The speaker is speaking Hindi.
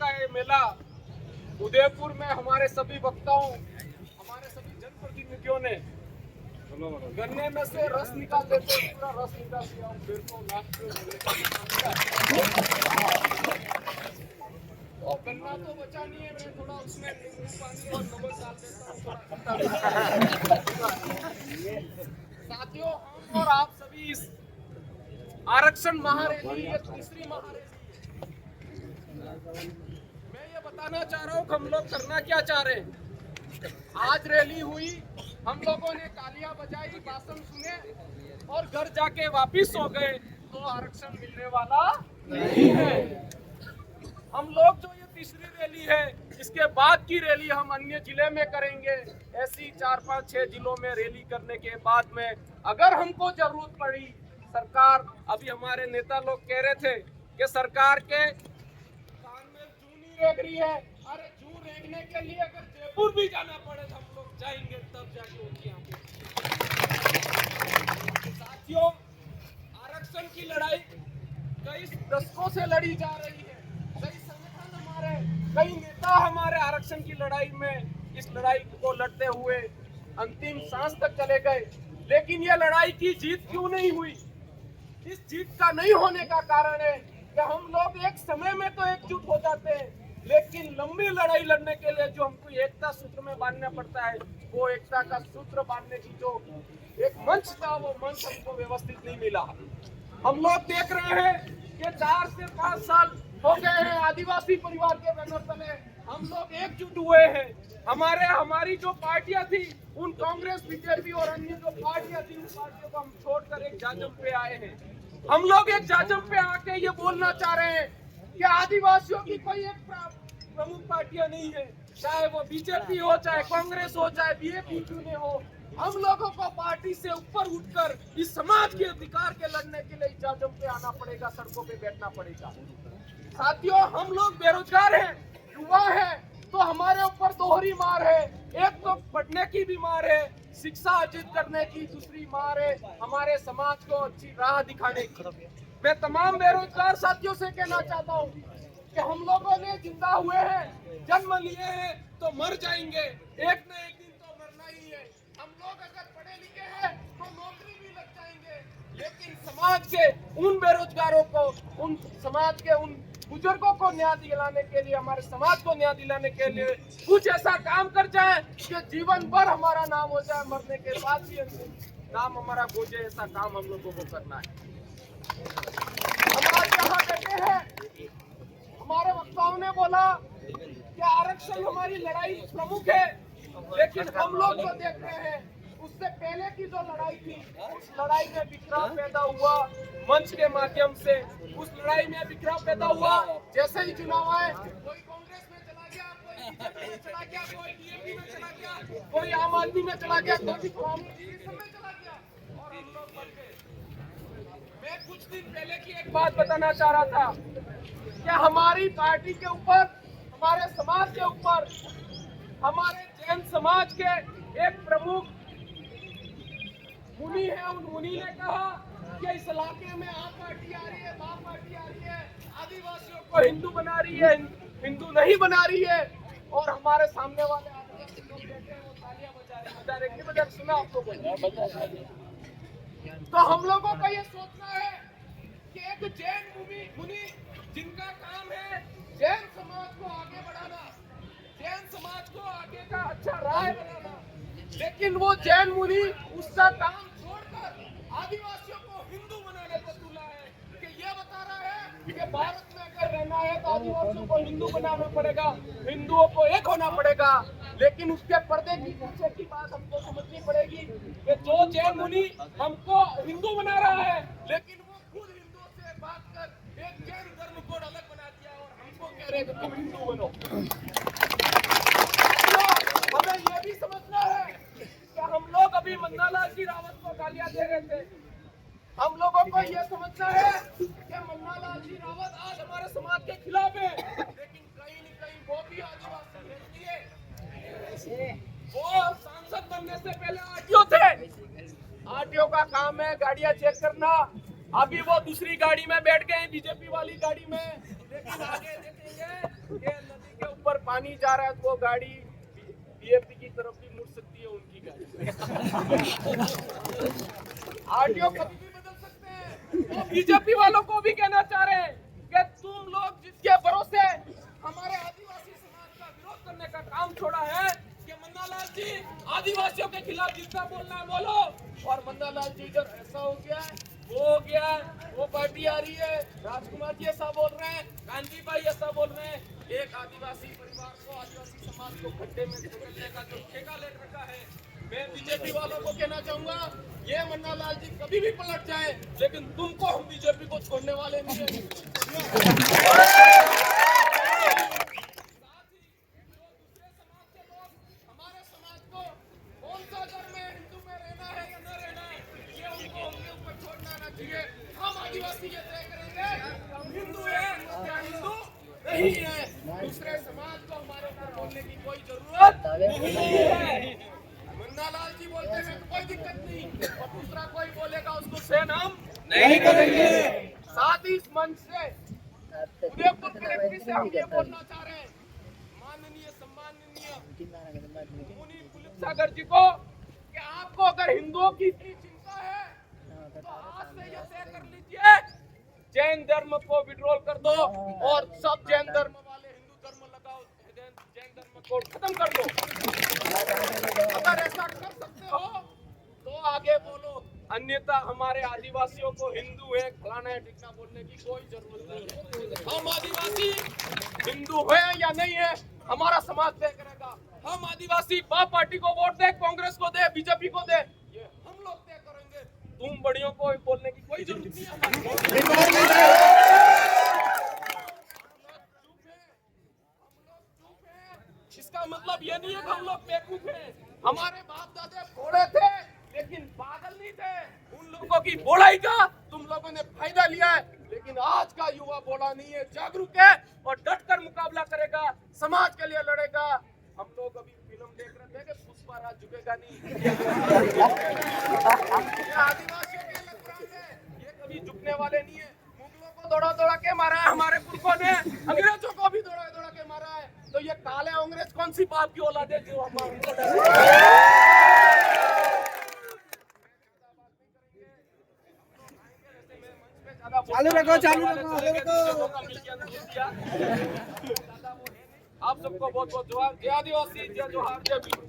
का ये मेला उदयपुर में हमारे सभी वक्ताओं, हमारे सभी जनप्रतिनिधियों ने गन्ने में से रस निकाल देते, पूरा रस निकाल दिया। फिर तो लास्ट और गन्ना तो बचा नहीं है, मैं थोड़ा उसमें नींबू पानी और नमक डाल देता हूँ, थोड़ा खट्टा। साथियों, हम और आप सभी इस आरक्षण महारैली, ये तीसरी महारैली, मैं ये बताना चाह रहा हूँ हम लोग करना क्या चाह रहे हैं। आज रैली हुई, हम लोगों ने तालियां बजाई, भाषण सुने और घर जाके वापिस हो गए, तो आरक्षण मिलने वाला नहीं है। हम लोग जो ये तीसरी रैली है, इसके बाद की रैली हम अन्य जिले में करेंगे। ऐसी 4, 5, 6 जिलों में रैली करने के बाद में अगर हमको जरूरत पड़ी, सरकार, अभी हमारे नेता लोग कह रहे थे कि सरकार के कान में जू नहीं रेंग रही है। अरे जू रेंगने के लिए अगर जयपुर भी जाना पड़े तो हम लोग जाएंगे, तब जाके उनकी आंखें। साथियों, आरक्षण की लड़ाई कई दशकों से लड़ी जा रही है। कई संगठन हमारे, कई नेता हमारे आरक्षण की लड़ाई में, इस लड़ाई को लड़ते हुए अंतिम सांस तक चले गए। लेकिन ये लड़ाई की जीत क्यों नहीं हुई? इस जीत का नहीं होने का कारण है कि हम लोग एक समय में तो एकजुट हो जाते हैं, लेकिन लंबी लड़ाई लड़ने के लिए जो हमको एकता सूत्र में बांधना पड़ता है, वो एकता का सूत्र बांधने की जो एक मंच था, वो मंच हमको व्यवस्थित नहीं मिला। हम लोग देख रहे हैं कि 4 से 5 साल हो गए हैं आदिवासी परिवार के बैनर तले हम लोग एकजुट हुए हैं। हमारी जो पार्टियां थी, उन कांग्रेस, बीजेपी और अन्य जो पार्टियां थी, उन पार्टियों को हम छोड़कर एक जाजम पे आए हैं। हम लोग एक जाजम पे आके ये बोलना चाह रहे हैं कि आदिवासियों की कोई एक प्रमुख पार्टियां नहीं है, चाहे वो बीजेपी हो, चाहे कांग्रेस हो, चाहे बीएपी क्यों नहीं हो। हम लोगों को पार्टी से ऊपर उठकर इस समाज के अधिकार के लड़ने के लिए जाजम पे आना पड़ेगा, सड़कों पे बैठना पड़ेगा। साथियों, हम लोग बेरोजगार हैं, युवा हैं, तो हमारे ऊपर दोहरी मार है। एक तो पढ़ने की भी मार है, शिक्षा अर्जित करने की, दूसरी मार है हमारे समाज को अच्छी राह दिखाने की। मैं तमाम बेरोजगार साथियों से कहना चाहता हूँ कि हम लोगों ने जिंदा हुए हैं, जन्म लिए हैं, तो मर जाएंगे, एक न एक दिन तो मरना ही है। हम लोग अगर पढ़े लिखे हैं तो नौकरी भी लग जाएंगे, लेकिन समाज के उन बेरोजगारों को, उन समाज के उन बुजुर्गों को न्याय दिलाने के लिए, हमारे समाज को न्याय दिलाने के लिए कुछ ऐसा काम कर जाए कि जीवन भर हमारा नाम हो जाए, मरने के बाद भी नाम हमारा गोजे, ऐसा काम हम लोगों को करना है। हम आज यहाँ बैठे हैं, हमारे वक्ताओं ने बोला कि आरक्षण हमारी लड़ाई प्रमुख है, लेकिन हम लोग जो देख रहे हैं उससे पहले की जो लड़ाई थी, उस लड़ाई में बिखराव पैदा हुआ मंच के माध्यम से। उस लड़ाई में बिखराव पैदा हुआ, जैसे ही चुनाव आए, कोई कांग्रेस में चला गया, कोई बीजेपी में चला गया, कोई बीएपी में चला गया, कोई आम आदमी में चला गया, कोई कांग्रेस में चला गया, और हम लोग मर गए। मैं कुछ दिन पहले की एक बात बताना चाह रहा था कि हमारी पार्टी के ऊपर, हमारे समाज के ऊपर, हमारे जैन समाज के एक प्रमुख मुनि है, उन मुनि ने कहा कि इस इलाके में आप पार्टी आ रही है, बाप पार्टी आ रही है, आदिवासियों को हिंदू बना रही है, हिंदू नहीं बना रही है। और हमारे सामने वाले आदिवासी लोग बैठे हैं, वो तालियां बजा रहे हैं, सुना आप लोगों ने। तो हम लोगों को ये सोचना है कि एक जैन मुनि जिनका काम है जैन समाज को आगे बढ़ाना, जैन समाज को आगे का अच्छा राह बनाना, लेकिन वो जैन मुनि उसका काम छोड़कर आदिवासियों को हिंदू बनाने पर तुला है कि ये बता रहा है कि भारत में अगर रहना है तो आदिवासियों को हिंदू बनाना पड़ेगा, हिंदुओं को एक होना पड़ेगा। लेकिन उसके पर्दे की पीछे की बात हमको समझनी पड़ेगी कि जो जैन मुनि हमको हिंदू बना रहा है, लेकिन वो खुद हिंदुओं से भागकर एक जैन धर्म को अलग बना दिया और हमको कह रहे हैं कि तुम हिंदू बनो। हमें यह भी समझना है कि हम लोग अभी मन्नालाल जी रावत को गालियां दे रहे थे। हम लोगों को यह समझना है कि मन्नालाल जी रावत आज हमारे समाज के खिलाफ है, लेकिन कहीं न कहीं वो भी आदिवासी है, इसलिए वो सांसद बनने से पहले आरटीओ थे। आरटीओ का काम है गाड़ियां चेक करना। अभी वो दूसरी गाड़ी में बैठ गए, बीजेपी वाली गाड़ी में, लेकिन आगे देखेंगे पानी जा रहा है तो वो गाड़ी बीएपी की तरफ भी मुड़ सकती है, उनकी गाड़ी। आरटीओ कभी भी बदल सकते हैं। वो बीजेपी वालों को भी कहना चाह रहे हैं कि तुम लोग जिसके भरोसे हमारे आदिवासी समाज का विरोध करने का काम छोड़ा है कि मन्नालाल जी आदिवासियों के खिलाफ जितना बोलना है बोलो, और मन्नालाल जी इधर ऐसा हो गया है, वो हो गया है, वो पार्टी आ रही है, राजकुमार जी ऐसा बोल रहे हैं, गांधी भाई ऐसा बोल रहे हैं। एक आदिवासी परिवार को, आदिवासी समाज को खड्डे में धकेलने का जो ठेका ले रखा है, मैं बीजेपी वालों को कहना चाहूंगा, ये मन्नालाल जी कभी भी पलट जाए, लेकिन तुमको हम बीजेपी को छोड़ने वाले नहीं है। नहीं है, दूसरे समाज को हमारे ऊपर बोलने की कोई जरूरत नहीं है। मन्नालाल जी बोलते हैं तो कोई दिक्कत नहीं, और दूसरा कोई बोलेगा उसको सहन हम नहीं करेंगे। साथ ही इस मंच से उदयपुर कलेक्ट्रेट से हम ये बोलना चाह रहे हैं, माननीय सम्माननीय मुनि पुलिस सागर जी को, कि आपको अगर हिंदुओं की इतनी चिंता है तो आज से ये तय कर लीजिए, जैन धर्म को विड्रॉल कर दो और सब जैन धर्म वाले हिंदू धर्म लगाओ, जैन धर्म को खत्म कर दो। अगर ऐसा कर सकते हो तो आगे बोलो, अन्यथा हमारे आदिवासियों को हिंदू है फलाना है टिकना बोलने की कोई जरूरत नहीं है। हम आदिवासी हिंदू है या नहीं है हमारा समाज तय करेगा। हम आदिवासी बाप पार्टी को वोट दे, कांग्रेस को दे, बीजेपी को दे, ये हम लोग तय करेंगे। तुम बड़ियों को बोलने की कोई जरूरत नहीं है। इसका मतलब ये नहीं है कि हम लोग बेवकूफ हैं। हमारे बाप दादे भोले थे लेकिन पागल नहीं थे। उन लोगों की भोलाई का तुम लोगों ने फायदा लिया है, लेकिन आज का युवा भोला नहीं है, जागरूक है और डटकर मुकाबला करेगा, समाज के लिए लड़ेगा। हम लोग अभी फिल्म देख रहे थे कि पुष्पा राज झुकेगा नहीं। आदिवासियों के लड़ाई है, ये कभी झुकने वाले नहीं है। मुगलों को दौड़ा दौड़ा के मारा है हमारे पुरखों ने, अंग्रेजों को भी दौड़ा दौड़ा के मारा है। तो ये काले अंग्रेज कौन सी बाप की औलाद है जो हमको चालू रखो। आप सबको बहुत बहुत जवाब, जय आदिवासी, जय जोहार, जय भीम।